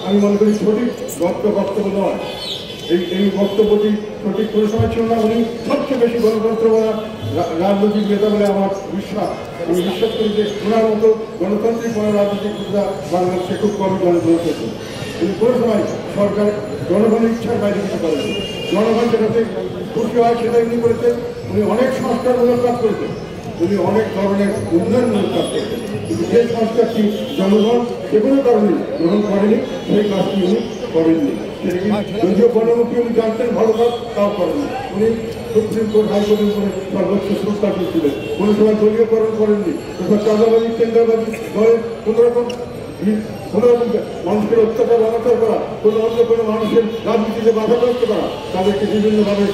আমি মনে করি সঠিক বক্তব্য নয়। এই বক্তব্যটি সঠিক কোনো সময় ছিল না। উনি সবচেয়ে বেশি গণতন্ত্র বলা রাজনৈতিক নেতা বলে আমার বিশ্বাস। আমি বিশ্বাস করি যে ওনার মতো গণতান্ত্রিক কোনো রাজনৈতিক নেতা বাংলাদেশে খুব কম জনগণ করছে। উনি কোনো সময় সরকার জনগণের ইচ্ছার বাইরে কিছু করেন। জনগণ যেটাতে খুশি হয় সেটাই উনি করেছেন। উনি অনেক সংস্কারমূলক কাজ করেছেন, উনি অনেক ধরনের উন্নয়নমূলক কাজ করেছেন, কিন্তু যে সংস্কারটি জনগণ যে কোনো কারণে গ্রহণ করেনি সেই কাজটি উনি করেননি। যদিও গণমুখী উনি জানতেন ভালো কাজ, তাও করেননি। উনি সুপ্রিম কোর্ট হাইকোর্টের উপরে সর্বোচ্চ সুস্থাপন ছিলেন। কোনো সময় দলীয়করণ করেননি। চাঁদাবাজি কেন্দ্রবাজি দলের কোনোরকম মানুষের অত্যাচার অনাচার করা, কোনো মানুষের রাজনীতিতে বাধাগ্রস্ত করা, তাদেরকে বিভিন্নভাবে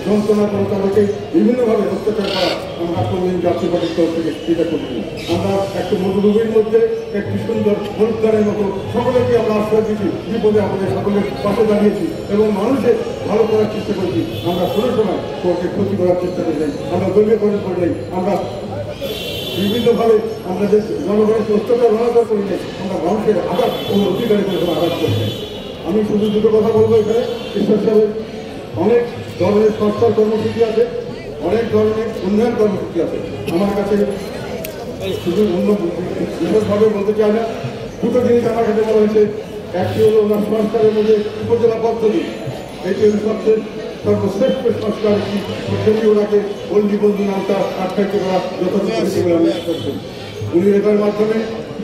যন্ত্রণা করে, তাদেরকে বিভিন্নভাবে অত্যাচার করা আমরা কোনদিন জাতীয় পার্টির তরফ থেকে এটা করছি। আমরা একটা মধুভূমির মধ্যে একটি সুন্দর হলুদানের মতো সকলেকে আমরা আশ্রয় দিয়েছি, বিপদে আমাদের সকলের পাশে দাঁড়িয়েছি এবং মানুষের ভালো করার চেষ্টা করছি। আমরা কোনো সময় কোর্টকে ক্ষতি করার চেষ্টা করি নাই, আমরা দলীয়করণ করি নাই, আমরা বিভিন্নভাবে আমরা যে জনগণের অত্যাচার অনাচার করি নাই, আমরা মানুষের আঘাত ও অধিকারের কোনো আঘাত করছি। আমি শুধু দুটো কথা বলবো, এখানে ঈশ্বর সাহেবের অনেক ধরনের সংস্কার কর্মসূচি আছে, অনেক ধরনের উন্নয়ন কর্মসূচি আছে। আমার কাছে শুধু বিশেষভাবে বলতে চাই না, দুটো জিনিস আমার কাছে বলা হয়েছে। একটি হলো ওনার সংস্কারের মধ্যে উপজেলা পদ্ধতি, এটি হল সবচেয়ে সর্বশ্রেষ্ঠ সংস্কার। সেটি ওনাকে বন্দি বন্ধু নামটা আখ্যায়িত করা যথাযথ বলে আমি করছেন। উনি এটার মাধ্যমে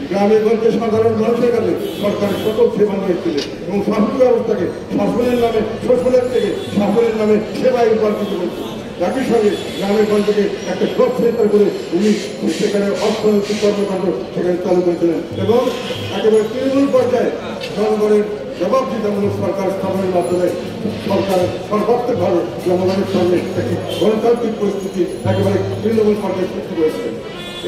গ্রামে গঞ্জে সাধারণ মানুষের কাছে সরকারের সকল সেবা নিয়েছিলেন এবং শাসন ব্যবস্থাকে শাসনের নামে শোষণের থেকে শাসনের নামে সেবায় রূপান্তরিত করেছেন। একই সঙ্গে গ্রামে গঞ্জকে একটা জব সেন্টার করে উনি সেখানে অর্থনৈতিক কর্মকাণ্ড সেখানে চালু করেছিলেন এবং একেবারে তৃণমূল পর্যায়ে জনগণের জবাবদিহিতামূলক সরকার স্থাপনের মাধ্যমে সরকার সর্বাত্মকভাবে জনগণের সঙ্গে একটি গণতান্ত্রিক পরিস্থিতি একেবারে তৃণমূল পর্যায়ে সৃষ্টি করেছিলেন।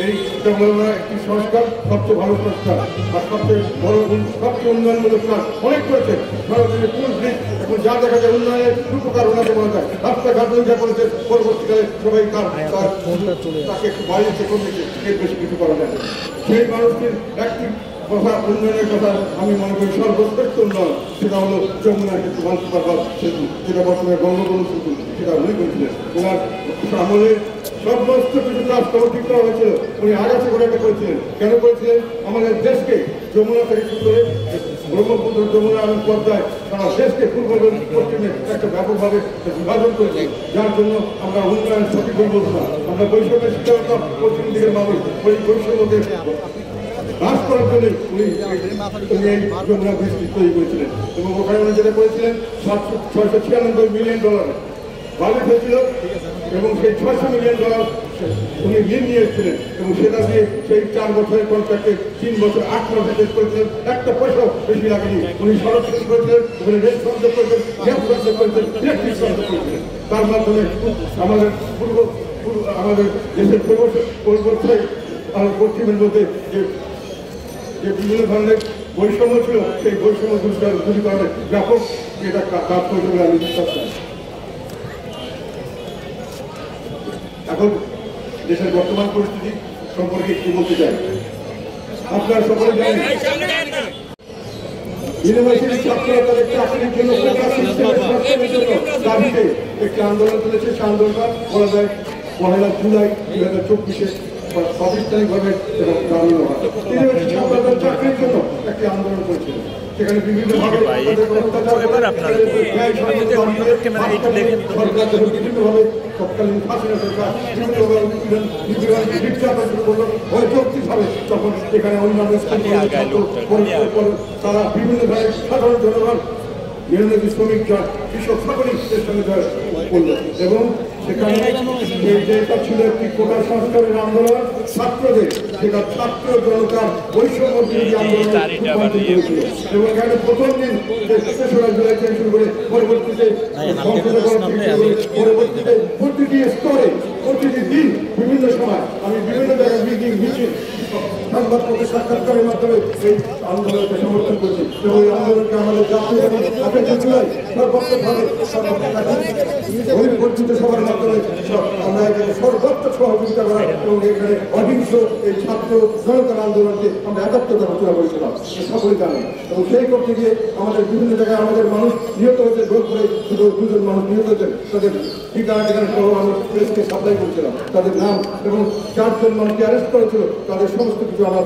এইটা হলো একটি সংস্কার, সবচেয়ে ভালো সংস্কার আর সবচেয়ে বড় সবচেয়ে উন্নয়নমূলক কাজ অনেক করেছেন। সরাসরি পুল ব্রিজ এখন যা দেখা যায় উন্নয়নের উপকার ওনাকে বলা যায়। রাস্তাঘাট যা করেছে, পরবর্তীকালে সবাই তাকে একটু বাড়িয়েছে, কমেছে, এর বেশি কিছু করা যায়। সেই মানুষটির একটি কথা, উন্নয়নের কথা আমি মনে করি সর্বশ্রেষ্ঠ উন্নয়ন, সেটা হলো যমুনা সেতু, বালতিপাড় সেতু, যেটা বর্তমানে বঙ্গবন্ধু সেতু, সেটা উনি করেছিলেন। ওনার আমলে সমস্ত কিছু কাজ ঠিক করা হয়েছিল, উনি আগাছা করে একটা করেছিলেন। কেন করেছিলেন? আমাদের দেশকে যমুনা থেকে শুরু করে ব্রহ্মপুত্র, যমুনা এবং পদ্মায় সারা দেশকে পূর্ব পশ্চিমে একটা ব্যাপকভাবে বিভাজন করেছে, যার জন্য আমরা উন্নয়ন সঠিক বলবো না। আমরা বৈষম্যের শিক্ষাগত পশ্চিম দিকের মানুষ, ওই বৈষম্যকে হ্রাস করার জন্য উনি এই যমুনা ব্রিজ তৈরি করেছিলেন এবং ওখানে উনি যেটা করেছিলেন $696 মিলিয়ন বাজেট হয়েছিল এবং সেই $600 মিলিয়ন উনি ঋণ নিয়েছিলেন এবং সেটা দিয়ে সেই 4 বছরের কন্ট্রাক্টে 3 বছর 8 মাসে শেষ করেছিলেন। একটা পয়সাও বেশি লাগেনি। উনি সড়ক তৈরি করেছিলেন, ওখানে রেল সংযোগ করেছেন, গ্যাস সংযোগ করেছেন, ইলেকট্রিক সংযোগ করেছিলেন। তার মাধ্যমে আমাদের দেশের পরিবর্তনে পশ্চিমের মধ্যে যে বিভিন্ন ধরনের বৈষম্য ছিল, সেই বৈষম্য দূরীকরণে ব্যাপক এটা কাজ করবে বলে আমি বিশ্বাস করি। এখন দেশের বর্তমান পরিস্থিতি সম্পর্কে কি বলতে চাই, আপনারা সকলে জানেন ইউনিভার্সিটির ছাত্ররা তাদের চাকরির জন্য দাবিতে একটি আন্দোলন চলেছে। সে আন্দোলনটা বলা যায় 1 জুলাই 2024 প্রাতিষ্ঠানিকভাবে এবং গ্রামীণ ছাত্রদের চাকরির জন্য একটি আন্দোলন করেছিল। সেখানে বিভিন্নভাবে তৎকালীন হাসিনা সরকার বিভিন্নভাবে তখন এখানে অন্যান্য তারা বিভিন্ন ধরনের সাধারণ জনগণ, মেহনতি শ্রমিকরা, কৃষক সকলেই এর সঙ্গে করলো এবং সেখানে যেটা ছিল একটি কোটা সংস্কারের আন্দোলন ছাত্রদের, সেটা ছাত্র জনতার বৈষম্য বিরোধী আন্দোলন করেছিল এবং এখানে প্রথম দিন 3রা জুলাই থেকে শুরু করে পরবর্তীতে প্রতিটি স্তরে প্রতিটি দিন বিভিন্ন সময় আমি বিভিন্ন জায়গায় মিছিল সংবাদপত্রের সাক্ষাৎকারের মাধ্যমে এই আন্দোলনকে সমর্থন করছি এবং এই আন্দোলনকে আমাদের জাতীয় এবং জুলাই সর্বোচ্চ বিভিন্নভাবে পরিচিত সবার মাধ্যমে আমরা এখানে সর্বোচ্চ সহযোগিতা করা এবং এখানে অহিংস এই ছাত্র জনতার আন্দোলনকে আমরা একাত্মতা ঘোষণা করেছিলাম সকলে জানেন। এবং সেই করতে গিয়ে আমাদের বিভিন্ন জায়গায় আমাদের মানুষ নিহত হয়েছে, জোর করে শুধু দুজন মানুষ নিহত হয়েছেন, তাদের ঠিকানা ঠিকানা সহ আমরা প্রেসকে সাপ্লাই করেছিলাম, তাদের নাম এবং 4 জন মানুষকে অ্যারেস্ট করেছিল, তাদের সমস্ত কিছু আমরা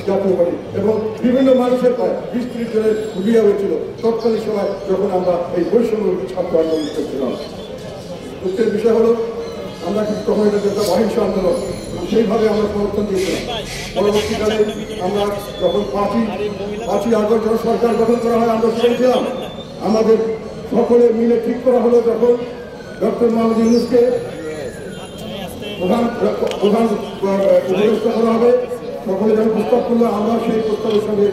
জাতীয় পারি এবং বিভিন্ন মানুষের প্রায় 20-30 জনের বিয়ে হয়েছিল তৎকালীন সময় যখন আমরা এই বৈষম্য ছাত্র আন্দোলন করছিলাম। দুঃখের বিষয় হলো আমরা কিন্তু তখন এটা একটা অহিংস আন্দোলন, সেইভাবে আমরা সমর্থন দিয়েছিলাম। পরবর্তীকালে আমরা যখন 5ই আগস্ট যখন সরকার গঠন করা হয় আমরা শুনেছিলাম, আমাদের সকলে মিলে ঠিক করা হলো যখন ডক্টর মোহাম্মদ ইউনূসকে প্রধান উপদেষ্টা করা হবে, সকলে যখন প্রস্তাব করলো আমরা সেই প্রস্তাবের সঙ্গে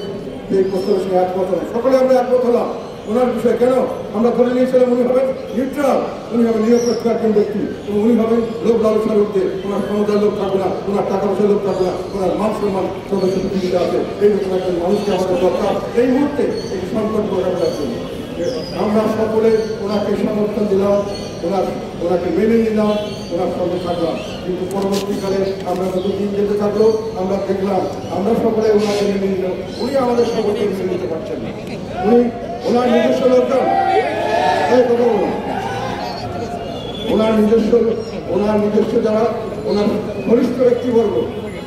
একমত হলাম, সকলে আমরা একমত হলাম। ওনার বিষয় কেন আমরা ধরে নিয়েছিলাম উনি হবেন নিউট্রাল, উনি হবেন নিরপেক্ষ একজন ব্যক্তি এবং উনি হবেন লোক লালসার উঠতে, ওনার ক্ষমতার লোক থাকবে না, ওনার টাকা পয়সার লোক থাকবে না, ওনার মান সম্মান সদস্য পৃথিবীতে আছে, এইরকম একজন মানুষকে আমাদের দরকার এই মুহূর্তে এই সংকট মোকাবিলার জন্য। আমরা সকলে ওনাকে সমর্থন দিলাম, ওনাকে মেনে নিলাম, ওনার সঙ্গে থাকলাম। কিন্তু পরবর্তীকালে আমরা যত দিন যেতে থাকলো আমরা দেখলাম আমরা সকলে ওনাকে মেনে নিলাম, উনি আমাদের সকলকে মেনে নিতে পারছেন না। উনি ওনার নিজস্ব লোকজন ওনার নিজস্ব যারা ওনার ঘনিষ্ঠ ব্যক্তিবর্গ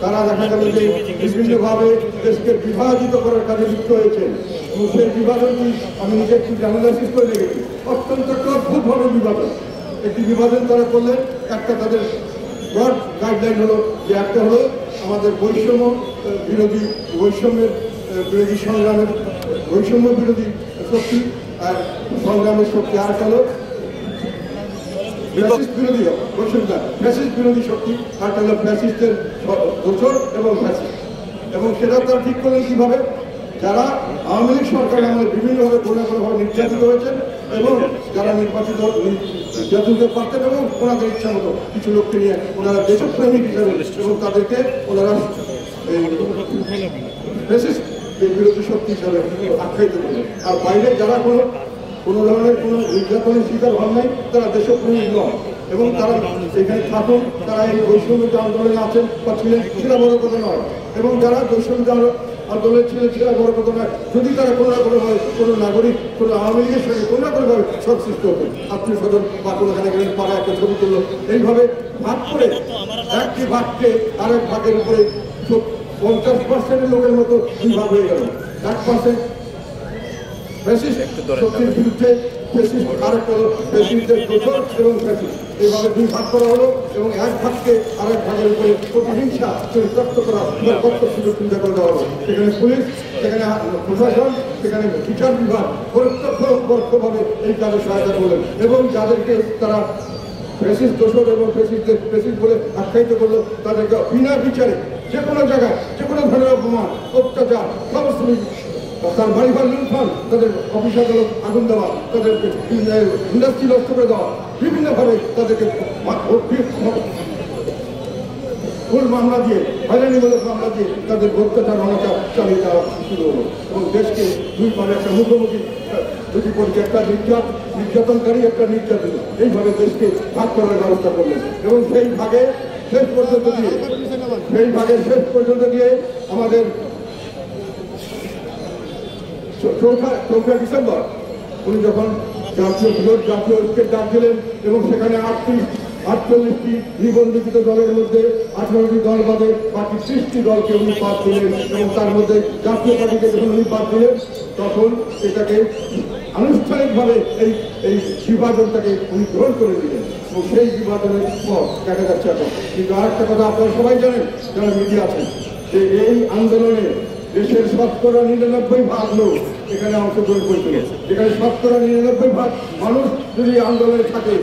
তারা দেখা গেল যে বিভিন্নভাবে দেশকে বিভাজিত করার কাজে লিপ্ত হয়েছে এবং সেই বিভাজনটি আমি নিজে একটু অ্যানালাইসিস করে দেখেছি, অত্যন্ত অদ্ভুতভাবে বিভাজন। একটি বিভাজন তারা করলেন, একটা তাদের ব্রড গাইডলাইন হলো যে একটা হলো আমাদের বৈষম্যের বিরোধী সংগ্রামের বৈষম্য বিরোধী শক্তি আর সংগ্রামের শক্তি, আর হলো ফ্যাসিস্ট বিরোধী শক্তি, আর হলো ফ্যাসিস্টের দোসর এবং ফ্যাসিস্ট। এবং সেটা তারা ঠিক করলেন কিভাবে, যারা আওয়ামী লীগ সরকার আমাদের বিভিন্নভাবে কোনোভাবে নির্যাতিত হয়েছেন এবং যারা নির্যাতিত পারতেন এবং ওনাদের ইচ্ছা মতো কিছু লোককে নিয়ে ওনারা দেশপ্রেমিক হিসাবে এবং তাদেরকে ওনারা ফ্যাসিস্ট বিরোধী শক্তি হিসাবে আখ্যায়িত করলেন। আর বাইরে যারা কোনো ধরনের কোনো নির্যাতনের শিকার হন নাই তারা দেশপ্রেমিক নয় এবং তারা এখানে থাকুন, তারা এই বৈষম্য আন্দোলনে আছেন বা ছিলেন সেটা বড় কথা নয়, এবং যারা বৈষম্য আন্দোলনে ছিলেন সেটা বড় কথা নয় যদি তারা কোনো না কোনোভাবে কোনো নাগরিক কোনো আওয়ামী লীগের সঙ্গে কোনো না কোনোভাবে সংশ্লিষ্ট হতেন, আত্মীয় স্বজন বা কোনোখানে গেলেন পাড়া একটা ছবি তুললো, এইভাবে ভাগ করে একটি ভাগকে আরেক ভাগের উপরে 50% লোকের মতো দুই ভাগ হয়ে গেল। 1% শক্তির বিরুদ্ধে আরেকটা হলো ফ্যাসিস্টের দোসর এবং ফ্যাসিস্ট, এইভাবে দুই ভাগ করা হলো এবং এক ভাগকে আরেক ভাগের উপরে প্রতিহিংসা চরিতার্থ করা কর্তব্য সুযোগ চিন্তা করে দেওয়া হলো। সেখানে পুলিশ, সেখানে প্রশাসন, সেখানে বিচার বিভাগ পরোক্ষভাবে এই কাজে সহায়তা করলেন এবং যাদেরকে তারা ফ্যাসিস্ট দোসর এবং ফ্যাসিস্ট বলে আখ্যায়িত করলো তাদেরকে বিনা বিচারে যে কোনো জায়গায় যে কোনো ধরনের অপমান অত্যাচার সমস্ত তার বাড়িঘর লুণ্ঠন, তাদের অফিস আদালত আগুন দেওয়া, তাদেরকে ইন্ডাস্ট্রি নষ্ট করে দেওয়া, বিভিন্নভাবে তাদেরকে ভুল মামলা দিয়ে হয়রানিমূলক মামলা দিয়ে তাদের অত্যাচার অনাচার চালিয়ে দেওয়া শুরু হলো এবং দেশকে দুই পারে একটা মুখোমুখি দুটি পরিচয়, একটা নির্যাতনকারী একটা নির্যাতিত, এইভাবে দেশকে ভাগ করার ব্যবস্থা করলেন এবং সেই ভাগে শেষ পর্যন্ত গিয়ে আমাদের 4 ডিসেম্বর উনি যখন জাতীয় ঐক্যের ডাক দিলেন এবং সেখানে 48টি নিবন্ধিত দলের মধ্যে 18টি দল বাদে বাকি 30টি দলকে উনি বাদ দিলেন এবং তার মধ্যে জাতীয় পার্টিকে যখন উনি বাদ দিলেন তখন এটাকে আনুষ্ঠানিকভাবে এই বিভাজনটাকে উনি গ্রহণ করে দিলেন এবং সেই বিভাজনের পর দেখা যাচ্ছে এখন। কিন্তু আরেকটা কথা আপনারা সবাই জানেন যারা মিডিয়া আছেন যে এই আন্দোলনে দেশের 99% লোক এখানে অংশগ্রহণ করেছিল, যেখানে 99% মানুষ যদি আন্দোলনে থাকে